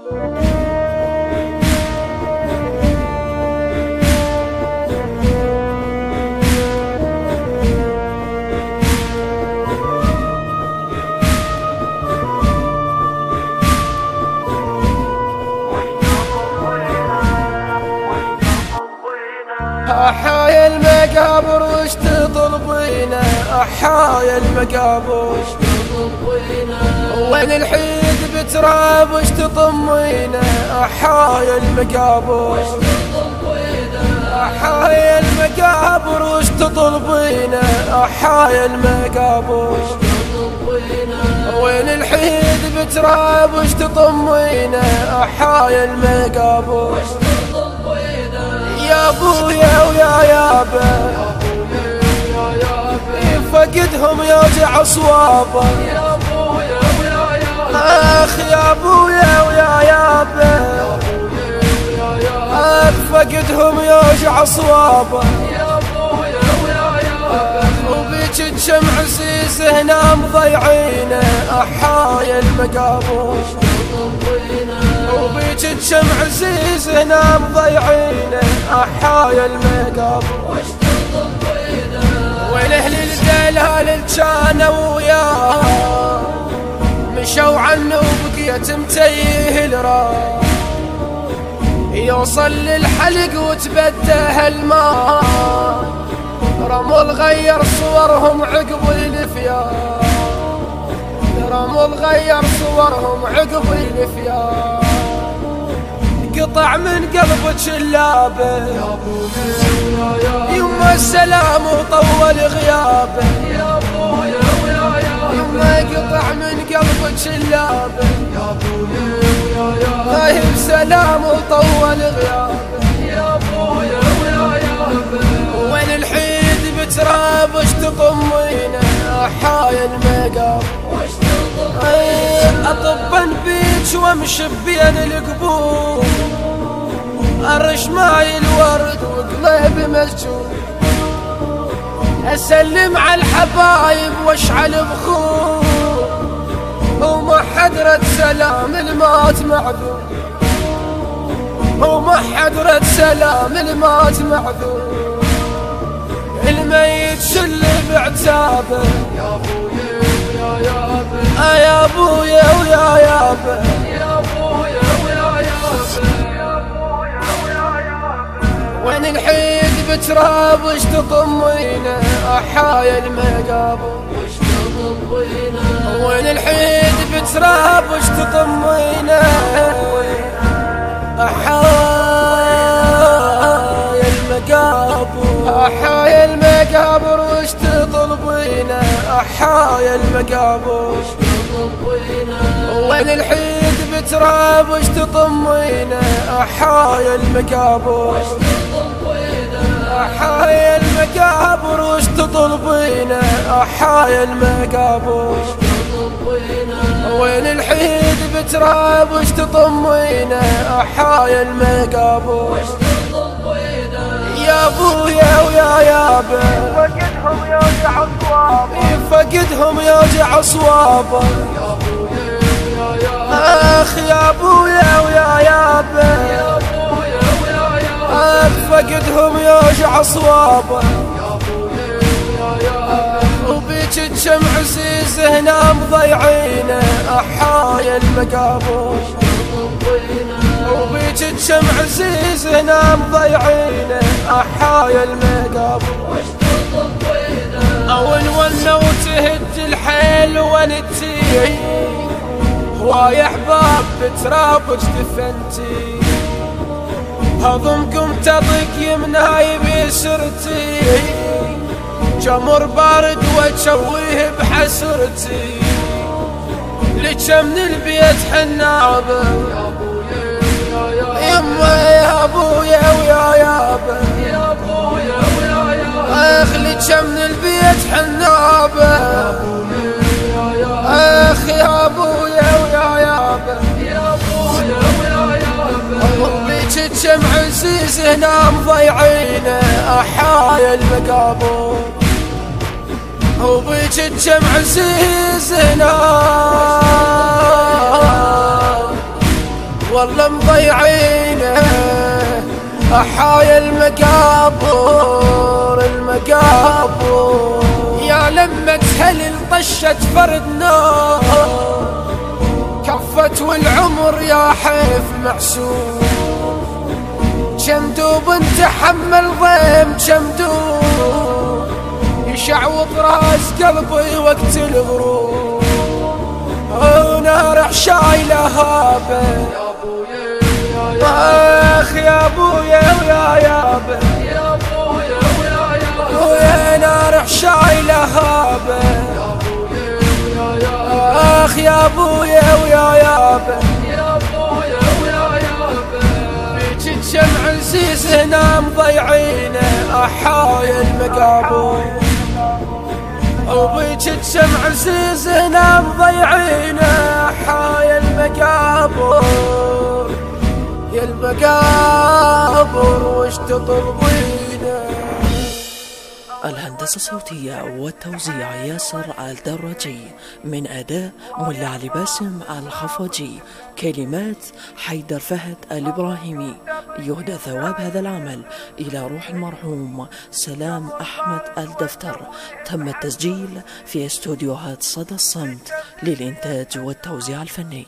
أحايا المقابر وش تطلبينا؟ أحايا المقابر وش تطلبينا؟ وين الحيد بتراب وش تطمينا؟ أحايا المقابر وش تطلبينا؟ أحايا المقابر وش تطلبينا؟ أحايا المقابر وش تطلبينا؟ وين الحيد بتراب وش تطمينا؟ أحايا المقابر وش تطلبينا؟ يا ابويا ويا يابا فقدهم يوجع صوابه، يا ابويا ويا يابا اخ يا ابويا ويا يابا فقدهم يوجع صوابه، يا ابويا ويا يابا وبيك الشمع عزيز هنا مضيعينه. أحايا المقابر وبيك الشمع عزيز هنا مضيعينه. أحايا المقابر وش تطلبينا؟ وين اهل الدلال كانوا وياه مشوا عنه وبقيت متيه الراس، يوصل للحلق وتبدى الماء، رمل غير صورهم عقب الفيا، رمل غير صورهم عقب الفيا، قطع من قلبك اللابه يا ابويا يما السلام وطول غيابه، يا ابويا ويا يما قطع من قلبك اللابه، يا ابويا غايب سلام وطول غيابه، يا ابويا ويا وين الحيد بتراب وش تطمينا؟ أحايا المقابر وش تطمينا؟ أطبن بيك وامشي بين القبور، أرش معي الورد وقلبي مسجون، أسلم على الحبايب واشعل بخور، وما حد رد سلام الموت معذور، وما حد رد سلام الموت معذور، الميت شل بعتابه يا ابويا ويا يابا، يا ابويا ويا يابا، يا ابويا ويا يابا، يا ابويا ويا يابا وين الحيد بتراب وش تطمينا؟ أحايا المقابر وش تطمينا؟ وين الحيد بتراب وش تطمينا؟ أحايا المقابر، أحايا المقابر وش تطلبينا؟ أحايا المقابر وش تطلبينا؟ وين الحيد بتراب وش تطمينا؟ أحايا المقابر وش تطلبينا؟ أحايا المقابر وش تطلبينا؟ أحايا المقابر وش تطلبينا؟ وين الحيد بتراب وش تطمينا؟ أحايا المقابر وش تطلبينا؟ يا ابويا ويا يابا فقدهم يوجع صوابه، فقدهم يوجع صوابه، يا ابويا ويا يابا اخ يا ابويا ويا يابا، يا ابويا ويا يابا فقدهم يوجع صوابه، يا ابويا ويا يابا وبيك الشمع عزيز هنا مضيعينه. أحايا المقابر وبيك الشمع عزيز هنا مضيعينه. أحايا المقابر وش تطلبينا؟ وين ونا وتهد الحيل ونتي هواي احباب بترابك دفنتي، هضمكم تضيق يمناي بسرتي، جمر بارد وتشويه بحسرتي، لك من البيت حنابه يا ابويا ويا يما، يا ابويا ويا يابا، يا ابويا ويا يابا اخ لك من البيت حنابه، يا ابويا ويا اخ يا ابويا ويا يابا، يا ابويا ويا يابا بيك الشمع عزيز هنا مضيعينه. أحايا المقابر وبيك الشمع عزيز هنا والله مضيعينه أحايا المقابر المقابر. يا لما تهلل طشت فرد نار كفت والعمر يا حيف محسوب. جمدوب تحمل ضيم جمدوب يشعوط راس قلبي وقت الغروب. ونار شايله هابه اخ يا ابويا ويا يابه ويا نار شايله هابه اخ يا ابويا ويا يابه. بيك الشمع عزيز هنا مضيعينه أحايا المقابر. وبيك الشمع عزيز هنا مضيعينه أحايا المقابر. يا المقابر وش تطلبينه. الهندسة الصوتية والتوزيع ياسر الدراجي، من أداء ملا علي باسم الخفاجي، كلمات حيدر فهد الإبراهيمي. يهدى ثواب هذا العمل إلى روح المرحوم سلام أحمد الدفتر. تم التسجيل في استوديوهات صدى الصمت للإنتاج والتوزيع الفني.